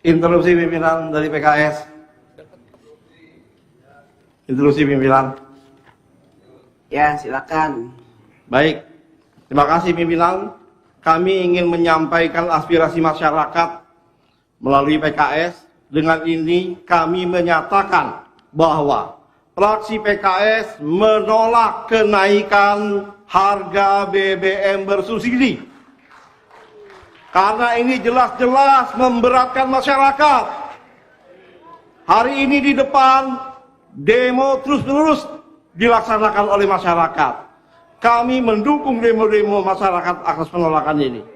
Interupsi pimpinan dari PKS. Interupsi pimpinan. Ya, silakan. Baik, terima kasih pimpinan. Kami ingin menyampaikan aspirasi masyarakat melalui PKS. Dengan ini kami menyatakan bahwa fraksi PKS menolak kenaikan harga BBM bersubsidi. Karena ini jelas-jelas memberatkan masyarakat. Hari ini di depan demo terus-menerus dilaksanakan oleh masyarakat. Kami mendukung demo-demo masyarakat atas penolakan ini.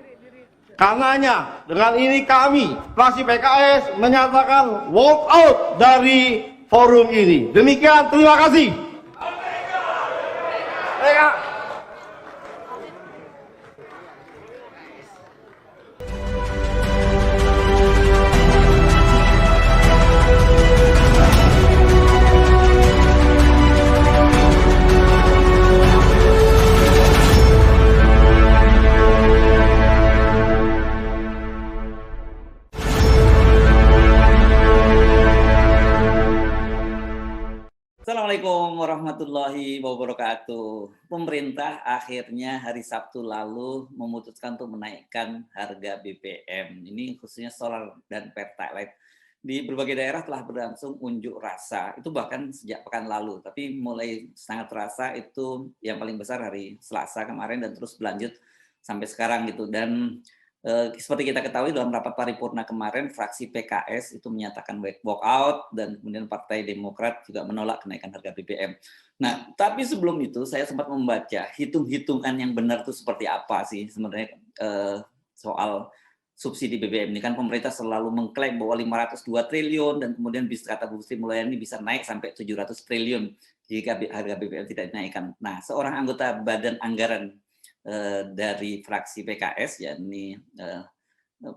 Karenanya dengan ini kami, fraksi PKS menyatakan walk out dari forum ini. Demikian, terima kasih. Assalamualaikum warahmatullahi wabarakatuh. Pemerintah akhirnya hari Sabtu lalu memutuskan untuk menaikkan harga BBM. Ini khususnya solar dan pertalite. Di berbagai daerah telah berlangsung unjuk rasa. Itu bahkan sejak pekan lalu. Tapi mulai sangat terasa itu yang paling besar hari Selasa kemarin dan terus berlanjut sampai sekarang gitu. Dan seperti kita ketahui dalam rapat paripurna kemarin, fraksi PKS itu menyatakan walk out dan kemudian Partai Demokrat juga menolak kenaikan harga BBM. Nah, tapi sebelum itu saya sempat membaca hitung-hitungan yang benar itu seperti apa sih sebenarnya soal subsidi BBM ini. Kan pemerintah selalu mengklaim bahwa 502 triliun dan kemudian bisa kata Bu Sri Mulyani bisa naik sampai 700 triliun jika harga BBM tidak dinaikkan. Nah, seorang anggota Badan Anggaran dari fraksi PKS yakni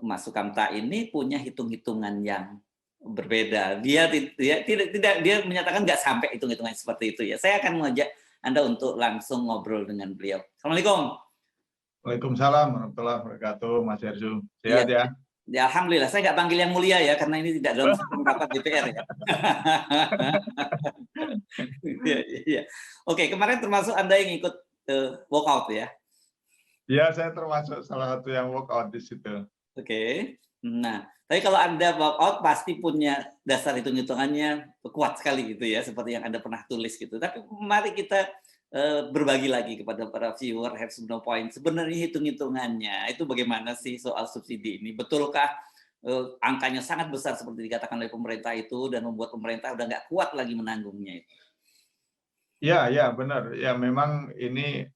Mas Sukamta ini punya hitung-hitungan yang berbeda. Dia menyatakan nggak sampai hitung-hitungan seperti itu ya. Saya akan mengajak Anda untuk langsung ngobrol dengan beliau. Assalamualaikum. Waalaikumsalam warahmatullahi wabarakatuh, Mas Hersu. Sehat ya? Ya, alhamdulillah. Saya nggak panggil yang mulia ya, karena ini tidak dalam rapat DPR ya. Ya. Oke, kemarin termasuk Anda yang ikut walkout ya? Ya, saya termasuk salah satu yang walkout di situ. Oke. Nah, tapi kalau Anda walkout pasti punya dasar hitung-hitungannya kuat sekali gitu ya, seperti yang Anda pernah tulis gitu. Tapi mari kita berbagi lagi kepada para viewer Hersu No Point. Sebenarnya hitung-hitungannya itu bagaimana sih soal subsidi ini? Betulkah angkanya sangat besar seperti dikatakan oleh pemerintah itu dan membuat pemerintah udah nggak kuat lagi menanggungnya itu? Ya, benar. Ya, memang ini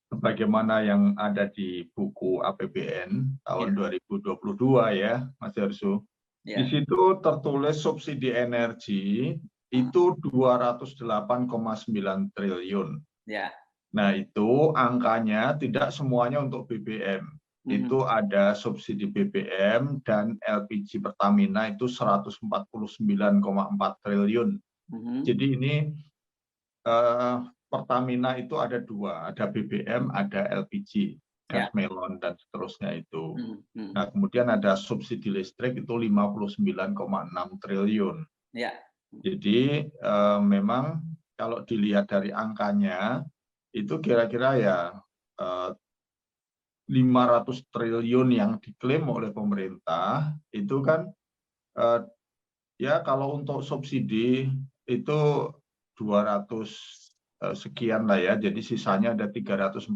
sebagaimana yang ada di buku APBN tahun 2022 ya, Mas Hersu. Di situ tertulis subsidi energi itu 208,9 triliun. Nah, itu angkanya tidak semuanya untuk BBM. Itu ada subsidi BBM dan LPG Pertamina itu 149,4 triliun. Jadi ini Pertamina itu ada dua, ada BBM, ada LPG, gas melon dan seterusnya itu. Nah, kemudian ada subsidi listrik itu 59,6 triliun. Jadi memang kalau dilihat dari angkanya itu kira-kira ya 500 triliun yang diklaim oleh pemerintah itu kan ya kalau untuk subsidi itu 200 sekian lah ya, jadi sisanya ada 343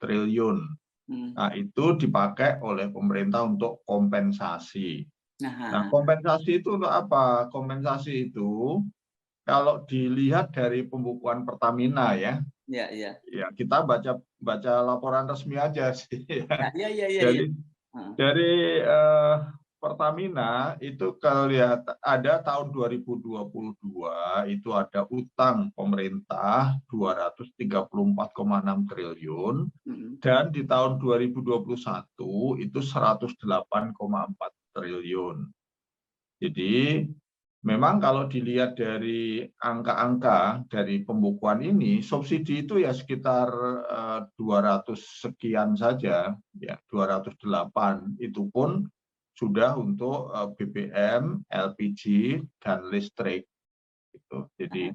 triliun. Nah, itu dipakai oleh pemerintah untuk kompensasi. Nah, kompensasi itu untuk apa? Kompensasi itu kalau dilihat dari pembukuan Pertamina ya, kita baca laporan resmi aja sih. Dari Pertamina itu kelihatan ada tahun 2022 itu ada utang pemerintah 234,6 triliun dan di tahun 2021 itu 108,4 triliun. Jadi memang kalau dilihat dari angka-angka dari pembukuan ini, subsidi itu ya sekitar 200 sekian saja, ya 208. Itu pun sudah untuk BBM, LPG, dan listrik. Gitu. Jadi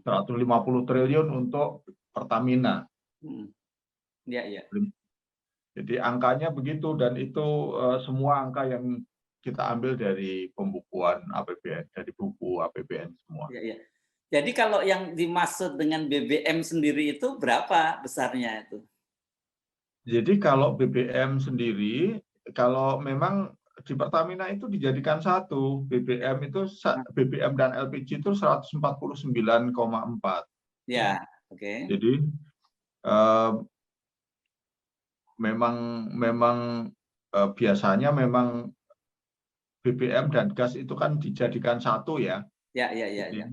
150 triliun untuk Pertamina. Ya, ya. Jadi angkanya begitu, dan itu semua angka yang kita ambil dari pembukuan APBN, dari buku APBN semua. Ya, ya. Jadi kalau yang dimaksud dengan BBM sendiri itu berapa besarnya itu? Jadi kalau BBM sendiri, kalau memang di Pertamina itu dijadikan satu, BBM BBM dan LPG itu 149,4. Ya, oke. Jadi memang biasanya memang BBM dan gas itu kan dijadikan satu ya. Ya, ya, ya.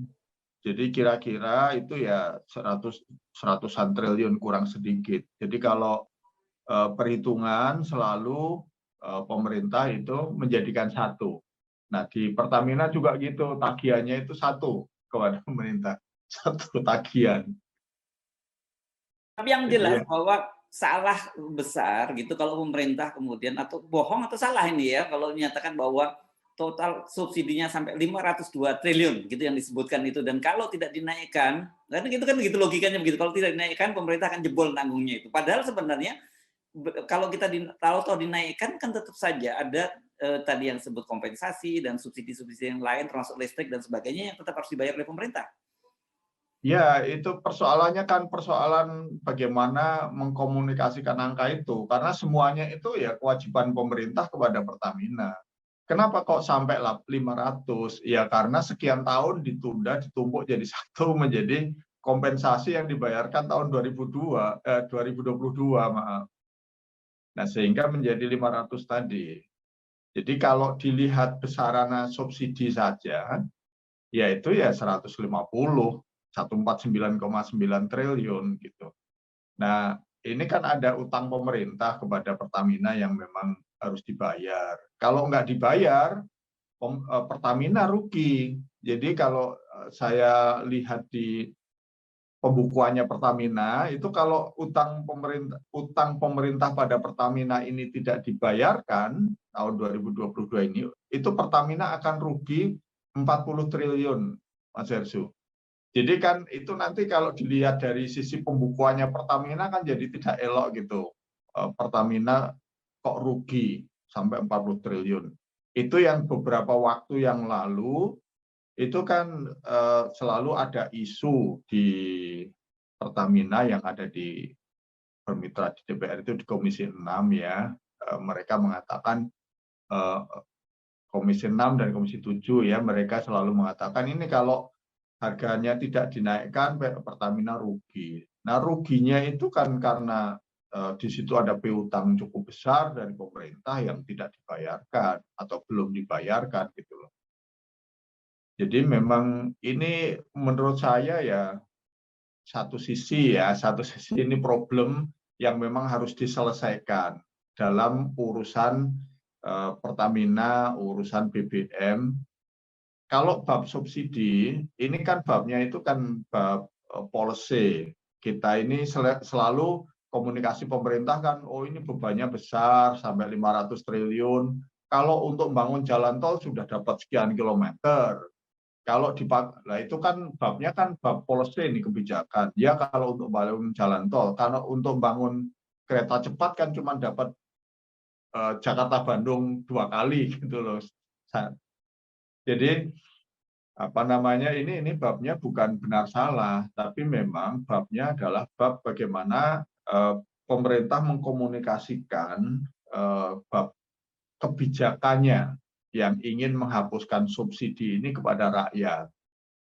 Jadi kira-kira itu ya 100-an triliun kurang sedikit. Jadi kalau perhitungan selalu pemerintah itu menjadikan satu. Nah, di Pertamina juga gitu, tagihannya itu satu kepada pemerintah, satu tagihan. Tapi yang jelas bahwa salah besar gitu kalau pemerintah kemudian, atau bohong atau salah ini ya kalau menyatakan bahwa total subsidinya sampai 502 triliun gitu yang disebutkan itu, dan kalau tidak dinaikkan, karena itu kan gitu logikanya begitu, kalau tidak dinaikkan pemerintah akan jebol nanggungnya itu. Padahal sebenarnya kalau kita tahu dinaikkan kan tetap saja ada tadi yang sebut kompensasi dan subsidi-subsidi yang lain termasuk listrik dan sebagainya yang tetap harus dibayar oleh pemerintah. Ya, itu persoalannya kan persoalan bagaimana mengkomunikasikan angka itu, karena semuanya itu ya kewajiban pemerintah kepada Pertamina. Kenapa kok sampai 500? Ya karena sekian tahun ditunda, ditumpuk jadi satu menjadi kompensasi yang dibayarkan tahun 2022, maaf. Nah, sehingga menjadi 500 tadi. Jadi kalau dilihat besaran subsidi saja, yaitu ya 150, 149,9 triliun gitu. Nah, ini kan ada utang pemerintah kepada Pertamina yang memang harus dibayar. Kalau nggak dibayar, Pertamina rugi. Jadi kalau saya lihat di pembukuannya Pertamina, itu kalau utang pemerintah pada Pertamina ini tidak dibayarkan tahun 2022 ini, itu Pertamina akan rugi 40 triliun, Mas Hersu. Jadi kan itu nanti kalau dilihat dari sisi pembukuannya Pertamina kan jadi tidak elok gitu. Pertamina kok rugi sampai 40 triliun. Itu yang beberapa waktu yang lalu itu kan selalu ada isu di Pertamina yang ada di bermitra di DPR itu di Komisi 6 ya. Mereka mengatakan Komisi 6 dan Komisi 7 ya, mereka selalu mengatakan ini kalau harganya tidak dinaikkan Pertamina rugi. Nah, ruginya itu kan karena di situ ada piutang cukup besar dari pemerintah yang tidak dibayarkan atau belum dibayarkan gitu loh. Jadi memang ini menurut saya ya satu sisi ini problem yang memang harus diselesaikan dalam urusan Pertamina, urusan BBM. Kalau bab subsidi, ini kan babnya itu kan bab policy. Kita ini selalu komunikasi pemerintah kan, oh ini bebannya besar sampai 500 triliun. Kalau untuk membangun jalan tol sudah dapat sekian kilometer. Kalau nah itu kan babnya kan bab policy ini kebijakan. Ya kalau untuk bangun jalan tol, karena untuk bangun kereta cepat kan cuma dapat Jakarta-Bandung 2 kali gitu loh. Jadi apa namanya ini babnya bukan benar salah, tapi memang babnya adalah bab bagaimana pemerintah mengkomunikasikan bab kebijakannya yang ingin menghapuskan subsidi ini kepada rakyat.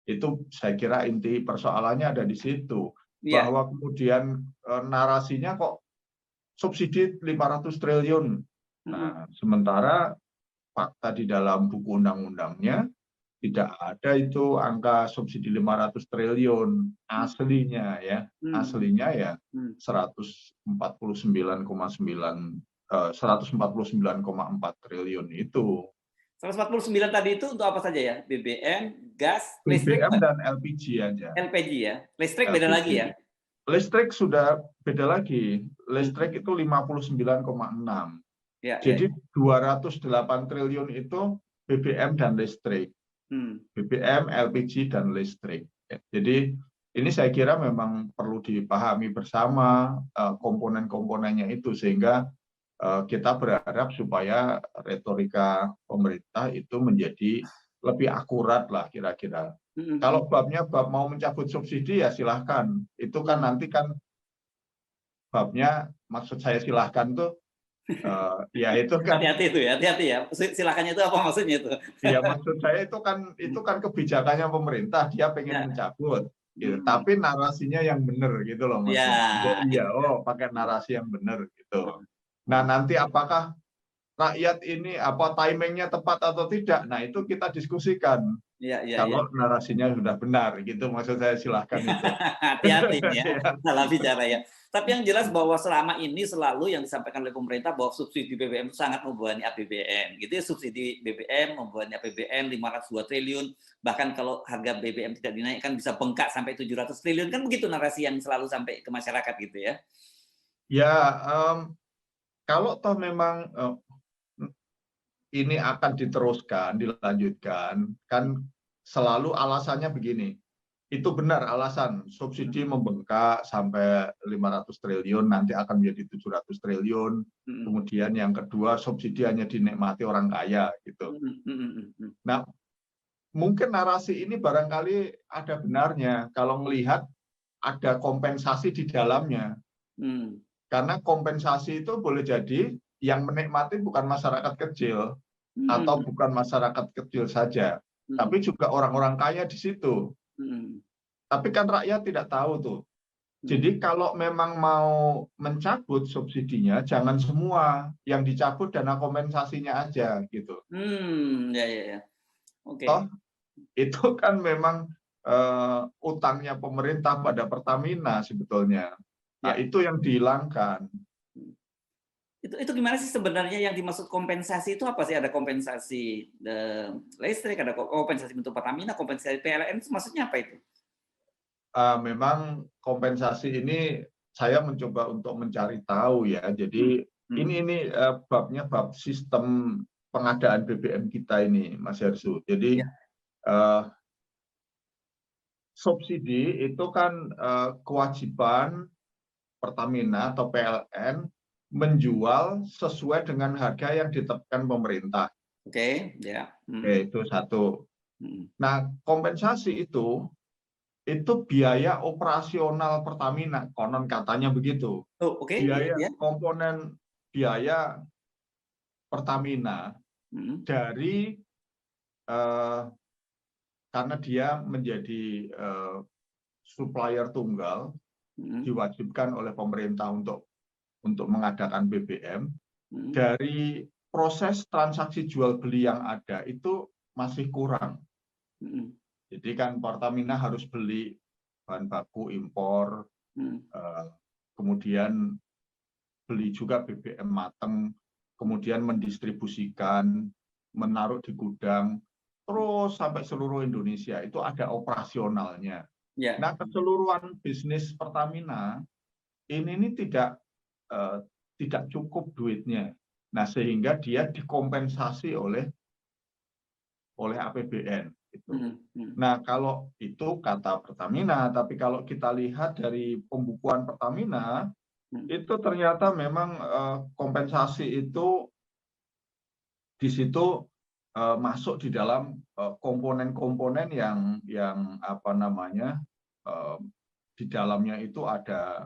Itu saya kira inti persoalannya ada di situ. Ya. Bahwa kemudian narasinya kok subsidi 500 triliun. Nah, sementara fakta di dalam buku undang-undangnya tidak ada itu angka subsidi 500 triliun aslinya ya. Aslinya ya 149,4 triliun itu. 149 tadi itu untuk apa saja ya? BBM, gas, listrik, BBM dan LPG aja. LPG ya. Listrik LPG. Beda lagi ya? Listrik sudah beda lagi. Listrik itu 59,6. Ya, Jadi 208 triliun itu BBM dan listrik. BBM, LPG, dan listrik. Jadi ini saya kira memang perlu dipahami bersama komponen-komponennya itu, sehingga kita berharap supaya retorika pemerintah itu menjadi lebih akurat lah kira-kira. Kalau babnya bab mau mencabut subsidi ya silahkan. Itu kan nanti kan babnya, maksud saya silahkan tuh, ya itu kan, hati-hati itu ya, hati-hati ya. Silakannya itu apa maksudnya itu? ya maksud saya itu kan kebijakannya pemerintah, dia pengen Ya. mencabut. Gitu. Tapi narasinya yang benar gitu loh Ya. maksudnya. Pakai narasi yang benar gitu. Nah nanti apakah rakyat ini apa timingnya tepat atau tidak? Nah itu kita diskusikan. Ya, Kalau narasinya sudah benar gitu, maksud saya silahkan itu. hati-hati ya, Ya. salah bicara ya. Tapi yang jelas bahwa selama ini selalu yang disampaikan oleh pemerintah bahwa subsidi BBM itu sangat membebani APBN. Gitu ya, subsidi BBM membebani APBN 502 triliun, bahkan kalau harga BBM tidak dinaikkan bisa bengkak sampai 700 triliun, kan begitu narasi yang selalu sampai ke masyarakat gitu ya. Ya, kalau toh memang ini akan diteruskan, dilanjutkan, kan selalu alasannya begini. Itu benar alasan, subsidi membengkak sampai 500 triliun, nanti akan menjadi 700 triliun. Kemudian yang kedua, subsidi hanya dinikmati orang kaya gitu. Nah, mungkin narasi ini barangkali ada benarnya kalau melihat ada kompensasi di dalamnya. Karena kompensasi itu boleh jadi yang menikmati bukan masyarakat kecil atau bukan masyarakat kecil saja, tapi juga orang-orang kaya di situ. Tapi kan rakyat tidak tahu tuh. Jadi kalau memang mau mencabut subsidinya, jangan semua yang dicabut dana kompensasinya aja gitu. Ya. Oke. Toh itu kan memang utangnya pemerintah pada Pertamina sebetulnya. Nah, itu yang dihilangkan. Itu gimana sih sebenarnya yang dimaksud kompensasi itu apa sih? Ada kompensasi listrik, ada kompensasi untuk Pertamina, kompensasi PLN, maksudnya apa itu? Memang kompensasi ini saya mencoba untuk mencari tahu ya. Jadi ini babnya bab sistem pengadaan BBM kita ini, Mas Hersu. Jadi subsidi itu kan kewajiban Pertamina atau PLN menjual sesuai dengan harga yang ditetapkan pemerintah. Oke, ya. Oke, itu satu. Nah, kompensasi itu biaya operasional Pertamina, konon katanya begitu. Biaya komponen biaya Pertamina dari karena dia menjadi supplier tunggal, diwajibkan oleh pemerintah untuk mengadakan BBM, dari proses transaksi jual beli yang ada itu masih kurang. Jadi kan Pertamina harus beli bahan baku impor, kemudian beli juga BBM mateng, kemudian mendistribusikan, menaruh di gudang, terus sampai seluruh Indonesia itu ada operasionalnya. Nah, keseluruhan bisnis Pertamina ini tidak cukup duitnya. Nah, sehingga dia dikompensasi oleh APBN. Gitu. Nah, kalau itu kata Pertamina, tapi kalau kita lihat dari pembukuan Pertamina, itu ternyata memang kompensasi itu di situ masuk di dalam komponen-komponen yang apa namanya, di dalamnya itu ada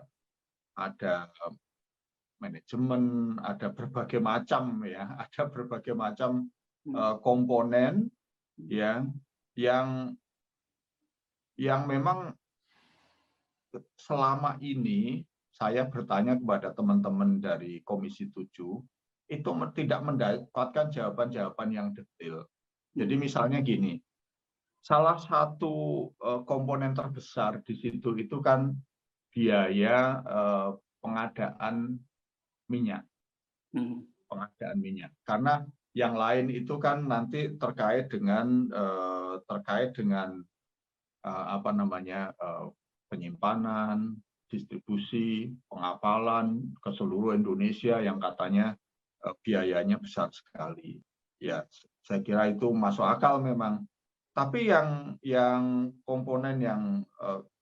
manajemen, ada berbagai macam ya, ada berbagai macam komponen ya yang memang selama ini saya bertanya kepada teman-teman dari Komisi 7 itu tidak mendapatkan jawaban-jawaban yang detail. Jadi misalnya gini, salah satu komponen terbesar di situ itu kan biaya pengadaan minyak. Pengadaan minyak. Karena yang lain itu kan nanti terkait dengan apa namanya, penyimpanan, distribusi, pengapalan ke seluruh Indonesia yang katanya biayanya besar sekali. Ya, saya kira itu masuk akal memang. Tapi yang komponen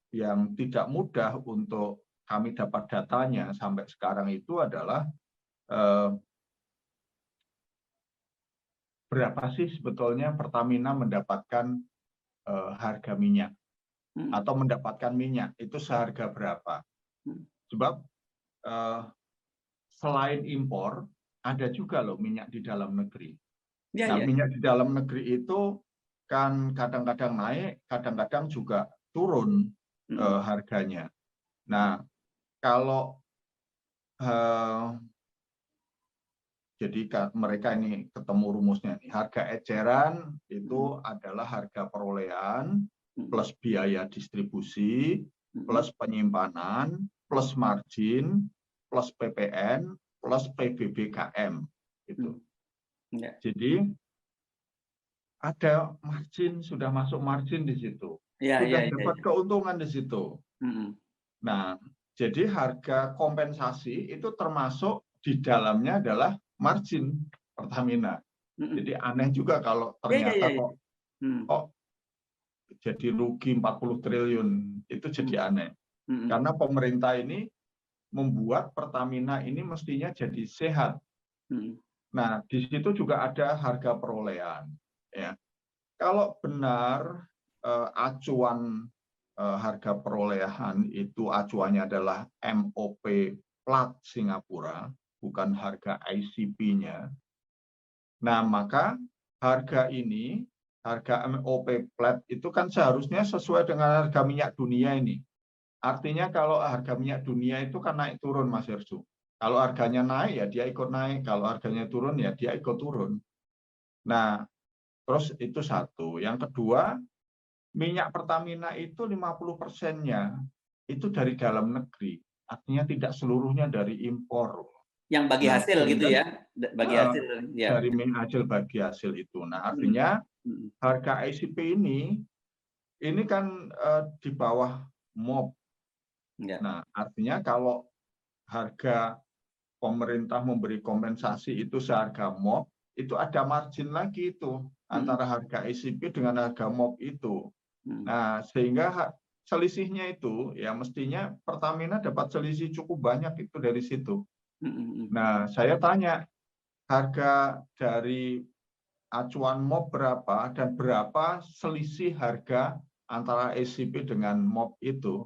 yang tidak mudah untuk kami dapat datanya sampai sekarang itu adalah berapa sih sebetulnya Pertamina mendapatkan harga minyak atau mendapatkan minyak itu seharga berapa? Sebab selain impor ada juga loh minyak di dalam negeri. Nah, minyak di dalam negeri itu kan kadang-kadang naik, kadang-kadang juga turun harganya. Nah, kalau jadi mereka ini ketemu rumusnya nih, harga eceran itu adalah harga perolehan plus biaya distribusi plus penyimpanan plus margin plus PPN plus PBBKM gitu. Jadi ada margin, sudah masuk margin di situ, sudah dapat keuntungan di situ. Nah, jadi harga kompensasi itu termasuk di dalamnya adalah margin Pertamina. Jadi aneh juga kalau ternyata kok jadi rugi 40 triliun, itu jadi aneh. Karena pemerintah ini membuat Pertamina ini mestinya jadi sehat. Nah, di situ juga ada harga perolehan. Ya. Kalau benar acuan harga perolehan itu acuannya adalah MOP plat Singapura, bukan harga ICP-nya. Nah, maka harga ini, harga MOP plat itu kan seharusnya sesuai dengan harga minyak dunia ini. Artinya kalau harga minyak dunia itu kan naik turun, Mas Hersu. Kalau harganya naik, ya dia ikut naik. Kalau harganya turun, ya dia ikut turun. Nah, terus itu satu. Yang kedua, minyak Pertamina itu 50%-nya itu dari dalam negeri. Artinya tidak seluruhnya dari impor. Yang bagi hasil gitu ya? Bagi hasil. Ya. Dari hasil bagi hasil itu. Nah, artinya harga ICP ini kan di bawah MOP. Nah, artinya kalau harga pemerintah memberi kompensasi itu seharga MOP, itu ada margin lagi itu antara harga ICP dengan harga MOP itu. Nah, sehingga selisihnya itu ya mestinya Pertamina dapat selisih cukup banyak itu dari situ. Nah, saya tanya harga dari acuan MOP berapa dan berapa selisih harga antara ICP dengan MOP itu.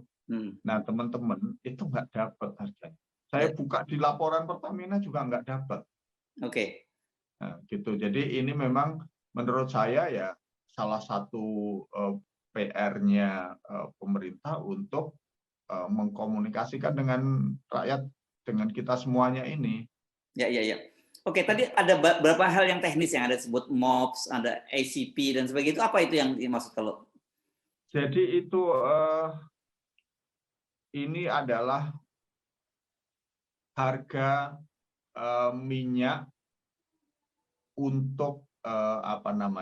Nah, teman-teman itu nggak dapat harganya. Saya buka di laporan Pertamina juga nggak dapat. Oke. Nah, gitu. Jadi ini memang menurut saya ya salah satu PR-nya pemerintah untuk mengkomunikasikan dengan rakyat, dengan kita semuanya ini. Ya. Oke, tadi ada beberapa hal yang teknis yang ada disebut MOPS, ada ACP dan sebagainya. Itu apa itu yang dimaksud kalau? Jadi itu ini adalah harga minyak untuk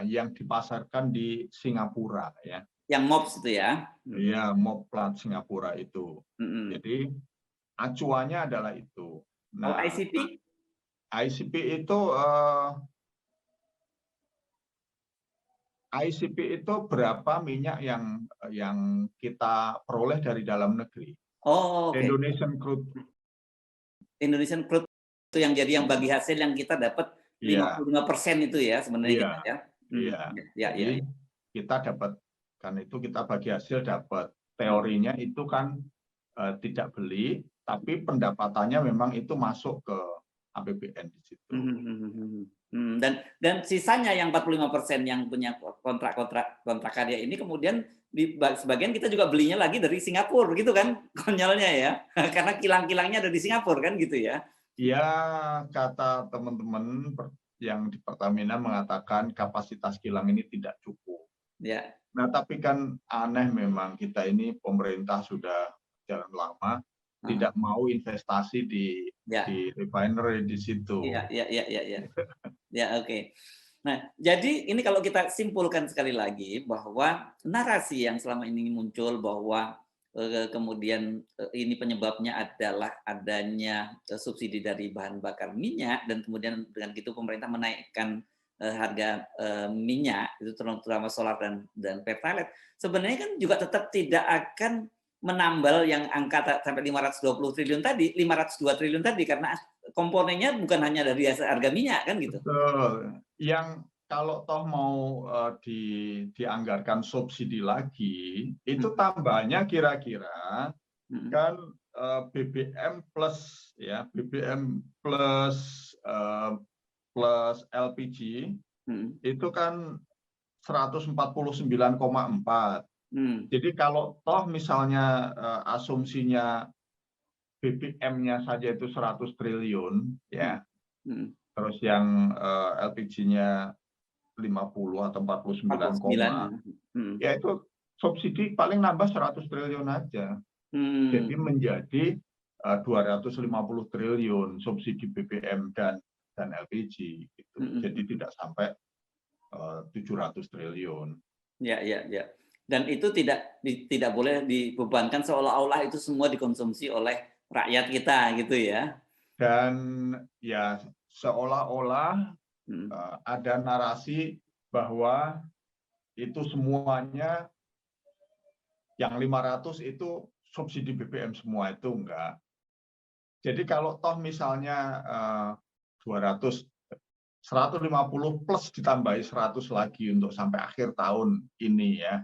yang dipasarkan di Singapura ya. Yang MOPS itu ya? Iya, MOP plat Singapura itu. Jadi acuannya adalah itu. Nah, ICP? ICP itu berapa minyak yang kita peroleh dari dalam negeri. Oh, okay. Indonesian crude itu yang jadi yang bagi hasil yang kita dapat 55% itu ya sebenarnya kita ya. Jadi kita dapat kan itu kita bagi hasil dapat. Teorinya itu kan tidak beli, tapi pendapatannya memang itu masuk ke APBN di situ. Dan sisanya yang 45% yang punya kontrak karya ini kemudian di sebagian kita juga belinya lagi dari Singapura gitu kan, konyolnya ya. Karena kilang-kilangnya ada di Singapura kan gitu ya. Ya, kata teman-teman yang di Pertamina mengatakan kapasitas kilang ini tidak cukup. Ya. Nah, tapi kan aneh memang kita ini pemerintah sudah jalan lama tidak mau investasi di refinery di situ. Ya, oke. Nah, jadi ini kalau kita simpulkan sekali lagi bahwa narasi yang selama ini muncul bahwa kemudian ini penyebabnya adalah adanya subsidi dari bahan bakar minyak, dan kemudian dengan gitu pemerintah menaikkan harga minyak itu terutama solar dan pertalite, sebenarnya kan juga tetap tidak akan menambal yang angka sampai 520 triliun tadi, 502 triliun tadi, karena komponennya bukan hanya dari harga minyak kan gitu. Betul. Yang kalau toh mau dianggarkan subsidi lagi, itu tambahnya kira-kira kan BBM plus ya, BBM plus plus LPG itu kan 149,4. Jadi kalau toh misalnya asumsinya BBM-nya saja itu 100 triliun ya. Terus yang LPG-nya 50 atau 49, ya itu subsidi paling nambah 100 triliun aja. Jadi menjadi 250 triliun subsidi BBM dan LPG gitu. Jadi tidak sampai 700 triliun. Ya. Dan itu tidak boleh dibebankan seolah-olah itu semua dikonsumsi oleh rakyat kita gitu ya. Dan ya seolah-olah ada narasi bahwa itu semuanya yang 500 itu subsidi BBM semua, itu enggak. Jadi kalau toh misalnya 150 plus ditambahi 100 lagi untuk sampai akhir tahun ini ya,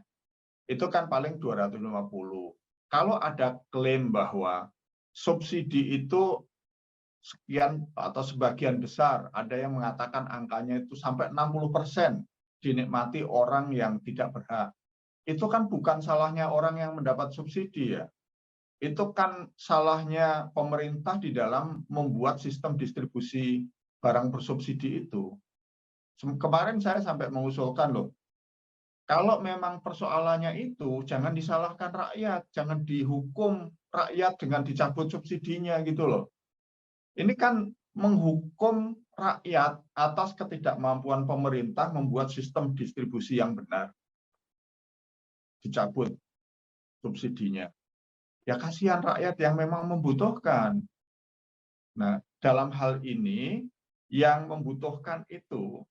itu kan paling 250. Kalau ada klaim bahwa subsidi itu sekian atau sebagian besar, ada yang mengatakan angkanya itu sampai 60% dinikmati orang yang tidak berhak. Itu kan bukan salahnya orang yang mendapat subsidi ya. Itu kan salahnya pemerintah di dalam membuat sistem distribusi barang bersubsidi itu. Kemarin saya sampai mengusulkan loh, kalau memang persoalannya itu jangan disalahkan rakyat, jangan dihukum rakyat dengan dicabut subsidinya gitu loh. Ini kan menghukum rakyat atas ketidakmampuan pemerintah membuat sistem distribusi yang benar. Dicabut subsidinya. Ya kasihan rakyat yang memang membutuhkan. Nah, dalam hal ini yang membutuhkan itu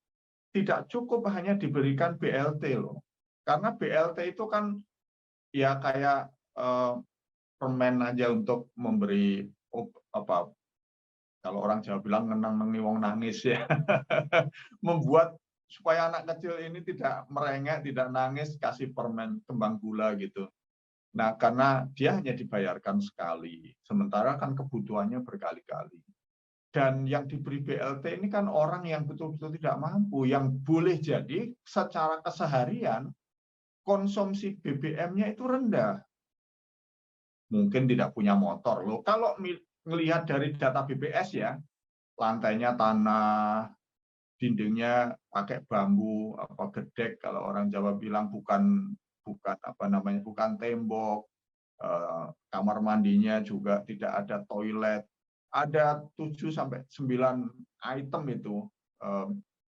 tidak cukup hanya diberikan BLT loh. Karena BLT itu kan ya kayak permen aja untuk memberi apa, kalau orang Jawa bilang ngenang-nengi wong nangis ya. Membuat supaya anak kecil ini tidak merengek, tidak nangis, kasih permen kembang gula gitu. Nah, karena dia hanya dibayarkan sekali, sementara kan kebutuhannya berkali-kali. Dan yang diberi BLT ini kan orang yang betul-betul tidak mampu, yang boleh jadi secara keseharian konsumsi BBM-nya itu rendah. Mungkin tidak punya motor loh. Kalau melihat dari data BPS ya, lantainya tanah, dindingnya pakai bambu, apa gedek kalau orang Jawa bilang, bukan apa namanya, bukan tembok. Kamar mandinya juga tidak ada toilet. Ada 7 sampai 9 item itu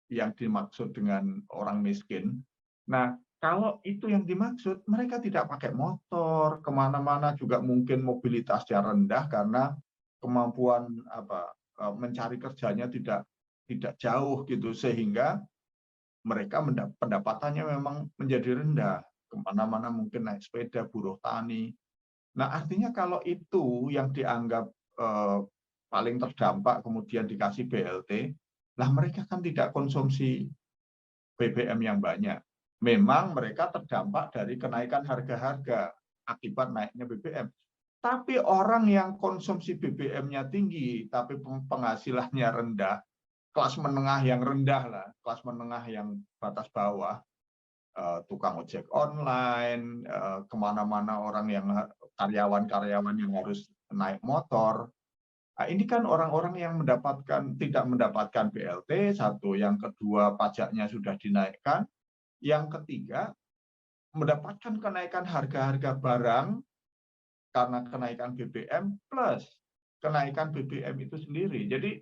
yang dimaksud dengan orang miskin. Nah, kalau itu yang dimaksud, mereka tidak pakai motor, kemana-mana juga mungkin mobilitasnya rendah karena kemampuan mencari kerjanya tidak jauh gitu, sehingga mereka pendapatannya memang menjadi rendah, kemana-mana mungkin naik sepeda, buruh tani. Nah, artinya kalau itu yang dianggap paling terdampak kemudian dikasih BLT, lah mereka kan tidak konsumsi BBM yang banyak. Memang mereka terdampak dari kenaikan harga-harga akibat naiknya BBM. Tapi orang yang konsumsi BBM-nya tinggi, tapi penghasilannya rendah, kelas menengah yang rendah lah, kelas menengah yang batas bawah, tukang ojek online, kemana-mana orang yang karyawan-karyawan yang harus naik motor. Nah, ini kan orang-orang yang tidak mendapatkan BLT, satu. Yang kedua, pajaknya sudah dinaikkan. Yang ketiga, mendapatkan kenaikan harga-harga barang karena kenaikan BBM plus kenaikan BBM itu sendiri. Jadi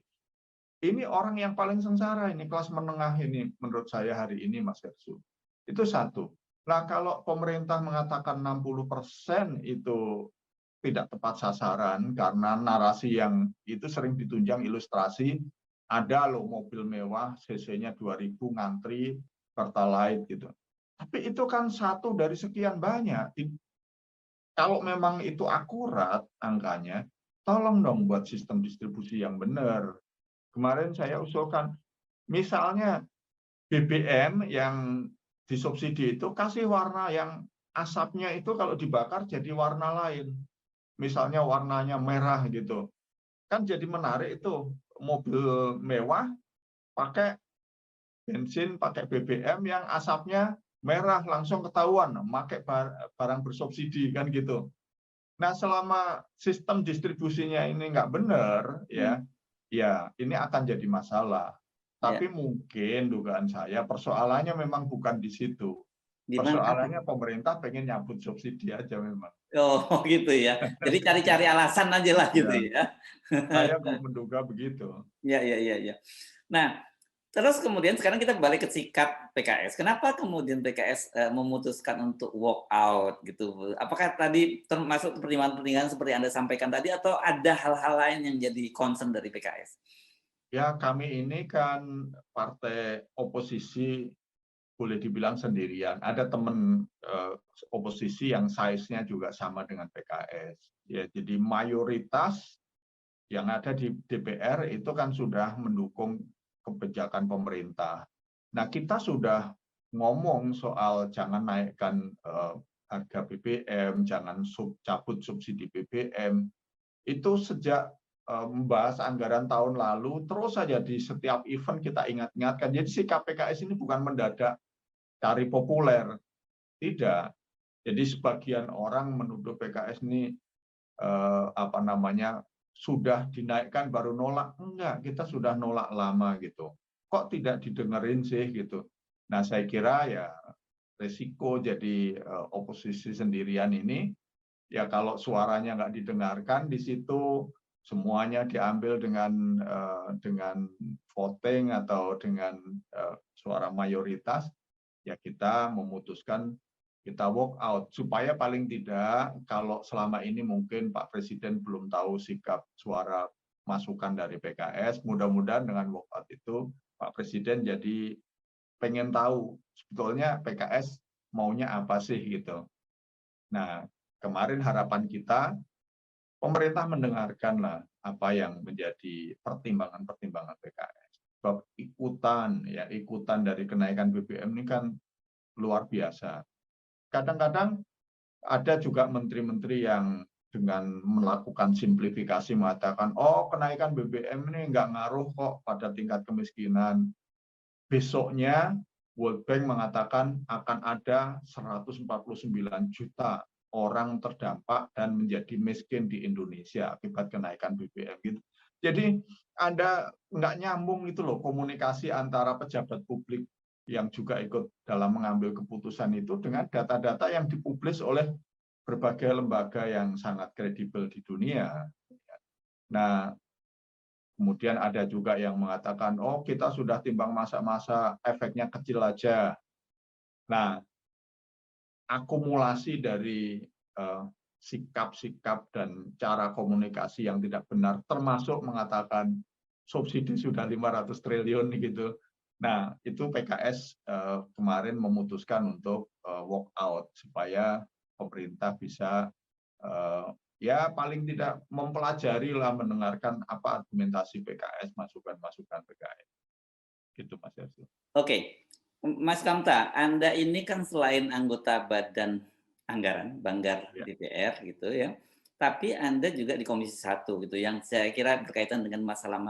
ini orang yang paling sengsara, ini kelas menengah ini menurut saya hari ini, Mas Gersu. Itu satu. Nah, kalau pemerintah mengatakan 60% itu tidak tepat sasaran karena narasi yang itu sering ditunjang ilustrasi, ada loh mobil mewah cc-nya 2000 ngantri Pertalite gitu. Tapi itu kan satu dari sekian banyak. Kalau memang itu akurat angkanya, tolong dong buat sistem distribusi yang benar. Kemarin saya usulkan, misalnya BBM yang disubsidi itu kasih warna yang asapnya itu kalau dibakar jadi warna lain. Misalnya warnanya merah gitu. Kan jadi menarik itu, mobil mewah pakai bensin, pakai BBM yang asapnya merah, langsung ketahuan pakai barang bersubsidi kan gitu. Nah, selama sistem distribusinya ini nggak benar, ya ini akan jadi masalah. Ya. Tapi mungkin dugaan saya persoalannya memang bukan di situ. Di mana? Persoalannya pemerintah pengen nyabut subsidi aja memang. Oh gitu ya. Jadi cari-cari alasan aja lah gitu ya. Saya kok menduga begitu. Ya, ya, ya, ya. Nah, terus kemudian sekarang kita balik ke sikap PKS. Kenapa kemudian PKS memutuskan untuk walk out gitu? Apakah tadi termasuk pertimbangan-pertimbangan seperti Anda sampaikan tadi atau ada hal-hal lain yang jadi concern dari PKS? Ya, kami ini kan partai oposisi boleh dibilang sendirian. Ada teman oposisi yang size-nya juga sama dengan PKS. Ya, jadi mayoritas yang ada di DPR itu kan sudah mendukung kebijakan pemerintah. Nah, kita sudah ngomong soal jangan naikkan harga BBM, jangan cabut subsidi BBM. Itu sejak membahas anggaran tahun lalu, terus saja di setiap event kita ingat-ingatkan. Jadi sikap PKS ini bukan mendadak cari populer, tidak. Jadi sebagian orang menuduh PKS ini sudah dinaikkan baru nolak. Enggak, kita sudah nolak lama gitu. Kok tidak didengerin sih gitu. Nah, saya kira ya resiko jadi oposisi sendirian ini, ya kalau suaranya nggak didengarkan di situ, semuanya diambil dengan voting atau dengan suara mayoritas, ya kita memutuskan kita walk out supaya paling tidak kalau selama ini mungkin Pak Presiden belum tahu sikap suara masukan dari PKS, mudah-mudahan dengan walk out itu Pak Presiden jadi pengen tahu sebetulnya PKS maunya apa sih gitu. Nah, kemarin harapan kita pemerintah mendengarkanlah apa yang menjadi pertimbangan-pertimbangan PKS. Sebab ikutan dari kenaikan BBM ini kan luar biasa. Kadang-kadang ada juga menteri-menteri yang dengan melakukan simplifikasi mengatakan, oh kenaikan BBM ini nggak ngaruh kok pada tingkat kemiskinan. Besoknya World Bank mengatakan akan ada 149 juta orang terdampak dan menjadi miskin di Indonesia akibat kenaikan BBM. Gitu. Jadi ada nggak nyambung itu loh komunikasi antara pejabat publik yang juga ikut dalam mengambil keputusan itu dengan data-data yang dipublis oleh berbagai lembaga yang sangat kredibel di dunia. Nah, kemudian ada juga yang mengatakan, oh kita sudah timbang masa-masa efeknya kecil aja. Nah, akumulasi dari sikap-sikap dan cara komunikasi yang tidak benar, termasuk mengatakan subsidi sudah 500 triliun gitu. Nah, itu PKS kemarin memutuskan untuk walk out supaya pemerintah bisa ya paling tidak mempelajari lah, mendengarkan apa argumentasi PKS, masukan-masukan PKS. Gitu Mas Yasir. Oke, Mas Kamta, Anda ini kan selain anggota Badan Anggaran, Banggar DPR gitu ya, tapi Anda juga di Komisi 1 gitu, yang saya kira berkaitan dengan masalah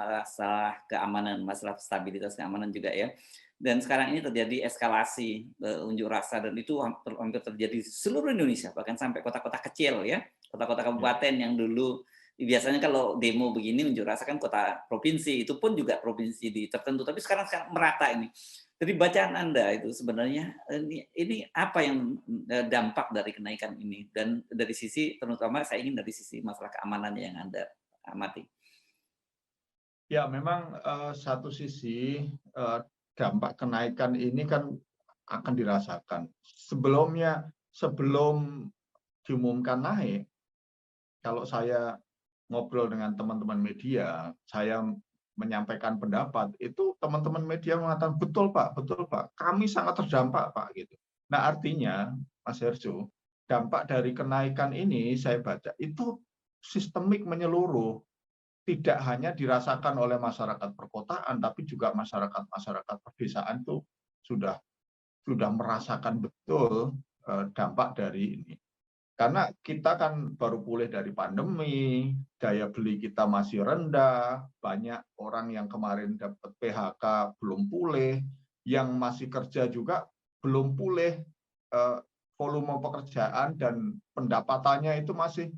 keamanan, masalah stabilitas keamanan juga ya. Dan sekarang ini terjadi eskalasi unjuk rasa dan itu hampir terjadi di seluruh Indonesia, bahkan sampai kota-kota kecil ya, kota-kota kabupaten yang dulu biasanya kalau demo begini unjuk rasa kan kota provinsi, itu pun juga provinsi di tertentu, tapi sekarang merata ini. Dari bacaan Anda itu sebenarnya ini apa yang dampak dari kenaikan ini, dan dari sisi terutama saya ingin dari sisi masalah keamanan yang Anda amati. Ya memang satu sisi dampak kenaikan ini kan akan dirasakan. Sebelum diumumkan naik, kalau saya ngobrol dengan teman-teman media, saya menyampaikan pendapat, itu teman-teman media mengatakan, betul Pak, kami sangat terdampak Pak. Gitu. Nah artinya, Mas Herjo, dampak dari kenaikan ini saya baca, itu sistemik menyeluruh. Tidak hanya dirasakan oleh masyarakat perkotaan, tapi juga masyarakat pedesaan itu sudah merasakan betul dampak dari ini. Karena kita kan baru pulih dari pandemi, daya beli kita masih rendah, banyak orang yang kemarin dapat PHK belum pulih, yang masih kerja juga belum pulih, volume pekerjaan dan pendapatannya itu masih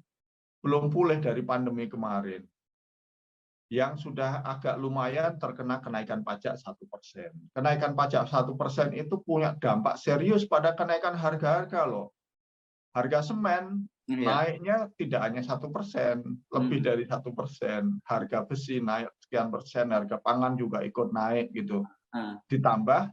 belum pulih dari pandemi kemarin. Yang sudah agak lumayan terkena kenaikan pajak 1%. Kenaikan pajak 1% itu punya dampak serius pada kenaikan harga-harga loh. Harga semen naiknya tidak hanya 1%, lebih dari 1%. Harga besi naik sekian persen, harga pangan juga ikut naik gitu. Ditambah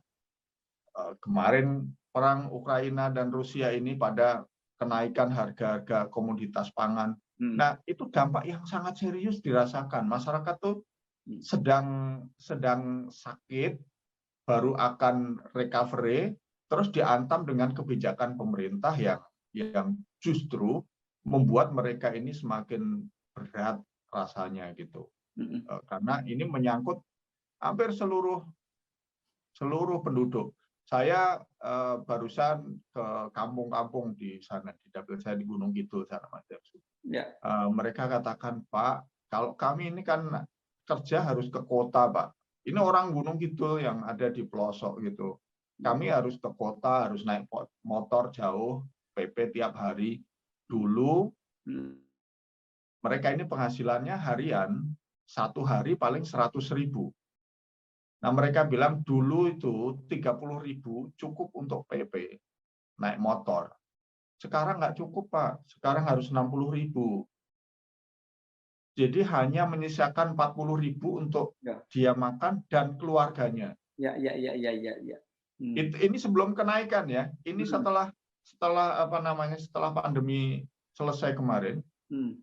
kemarin perang Ukraina dan Rusia ini pada kenaikan harga-harga komoditas pangan. Nah, itu dampak yang sangat serius dirasakan. Masyarakat tuh sedang sakit, baru akan recovery, terus diantam dengan kebijakan pemerintah yang justru membuat mereka ini semakin berat rasanya gitu. Karena ini menyangkut hampir seluruh penduduk. Saya barusan ke kampung-kampung di sana, di dapil saya di Gunung Kidul sana, Mas. Mereka katakan, Pak, kalau kami ini kan kerja harus ke kota, Pak. Ini orang Gunung Kidul yang ada di pelosok gitu. Kami harus ke kota, harus naik motor jauh, PP tiap hari. Dulu mereka ini penghasilannya harian, 1 hari paling 100.000. Nah mereka bilang dulu itu 30.000 cukup untuk PP naik motor. Sekarang nggak cukup Pak, sekarang harus 60.000. Jadi hanya menyisakan 40.000 untuk dia makan dan keluarganya. Ini sebelum kenaikan ya. Ini setelah pandemi selesai kemarin.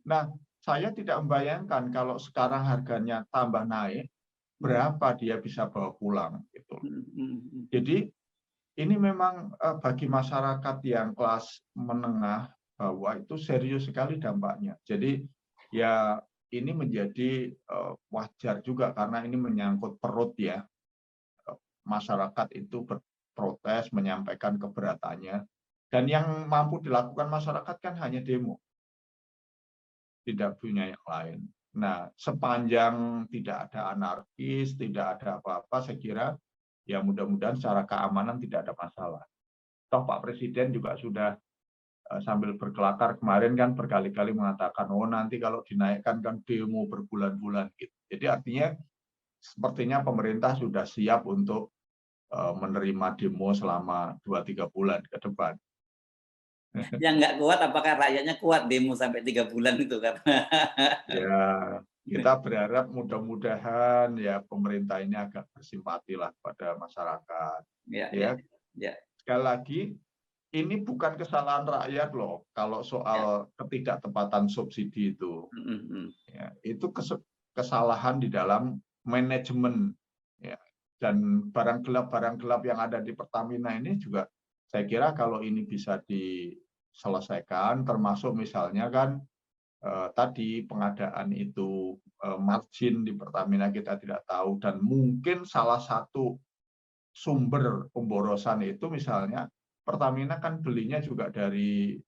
Nah, saya tidak membayangkan kalau sekarang harganya tambah naik, berapa dia bisa bawa pulang gitu. Jadi ini memang bagi masyarakat yang kelas menengah bawah itu serius sekali dampaknya. Jadi ya ini menjadi wajar juga karena ini menyangkut perut ya. Masyarakat itu berprotes, menyampaikan keberatannya. Dan yang mampu dilakukan masyarakat kan hanya demo. Tidak punya yang lain. Nah, sepanjang tidak ada anarkis, tidak ada apa-apa, saya kira ya mudah-mudahan secara keamanan tidak ada masalah. Toh Pak Presiden juga sudah sambil berkelakar kemarin kan berkali-kali mengatakan, oh nanti kalau dinaikkan kan demo berbulan-bulan gitu. Jadi artinya sepertinya pemerintah sudah siap untuk menerima demo selama 2-3 bulan ke depan. Yang nggak kuat, apakah rakyatnya kuat demo sampai 3 bulan itu kan? Ya, kita berharap mudah-mudahan ya pemerintah ini agak bersimpati lah pada masyarakat. Ya. Sekali lagi, ini bukan kesalahan rakyat loh. Kalau soal ketidaktepatan subsidi itu, ya, itu kesalahan di dalam manajemen. Ya. Dan barang gelap yang ada di Pertamina ini juga saya kira kalau ini bisa diselesaikan, termasuk misalnya kan tadi pengadaan itu margin di Pertamina kita tidak tahu, dan mungkin salah satu sumber pemborosan itu misalnya Pertamina kan belinya juga dari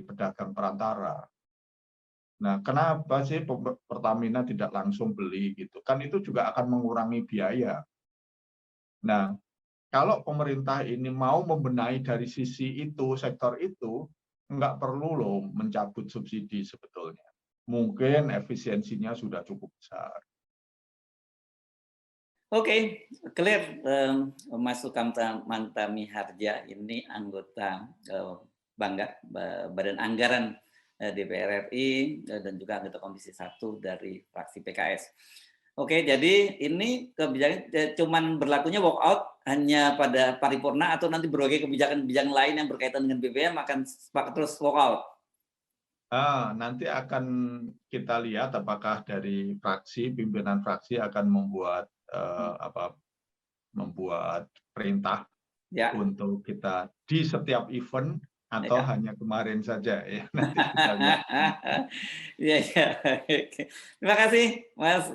pedagang perantara. Nah, kenapa sih Pertamina tidak langsung beli gitu? Kan itu juga akan mengurangi biaya. Nah, kalau pemerintah ini mau membenahi dari sisi itu, sektor itu, nggak perlu loh mencabut subsidi sebetulnya. Mungkin efisiensinya sudah cukup besar. Oke, clear. Mas Sukamta Miharja ini anggota Badan Anggaran DPR RI dan juga anggota Komisi 1 dari fraksi PKS. Oke, jadi ini kebijakan cuman berlakunya walk out hanya pada paripurna atau nanti berbagai kebijakan-kebijakan lain yang berkaitan dengan BBM akan sepakat terus walkout? Nanti akan kita lihat apakah dari fraksi, pimpinan fraksi akan membuat membuat perintah Ya. untuk kita di setiap event atau Ya. hanya kemarin saja ya. Nanti kita lihat. Ya, ya. Terima kasih Mas.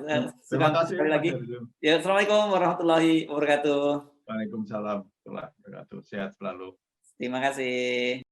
Terima kasih sekali Mas lagi. Herzim. Ya, Assalamualaikum warahmatullahi wabarakatuh. Waalaikumsalam warahmatullahi wabarakatuh. Sehat selalu. Terima kasih.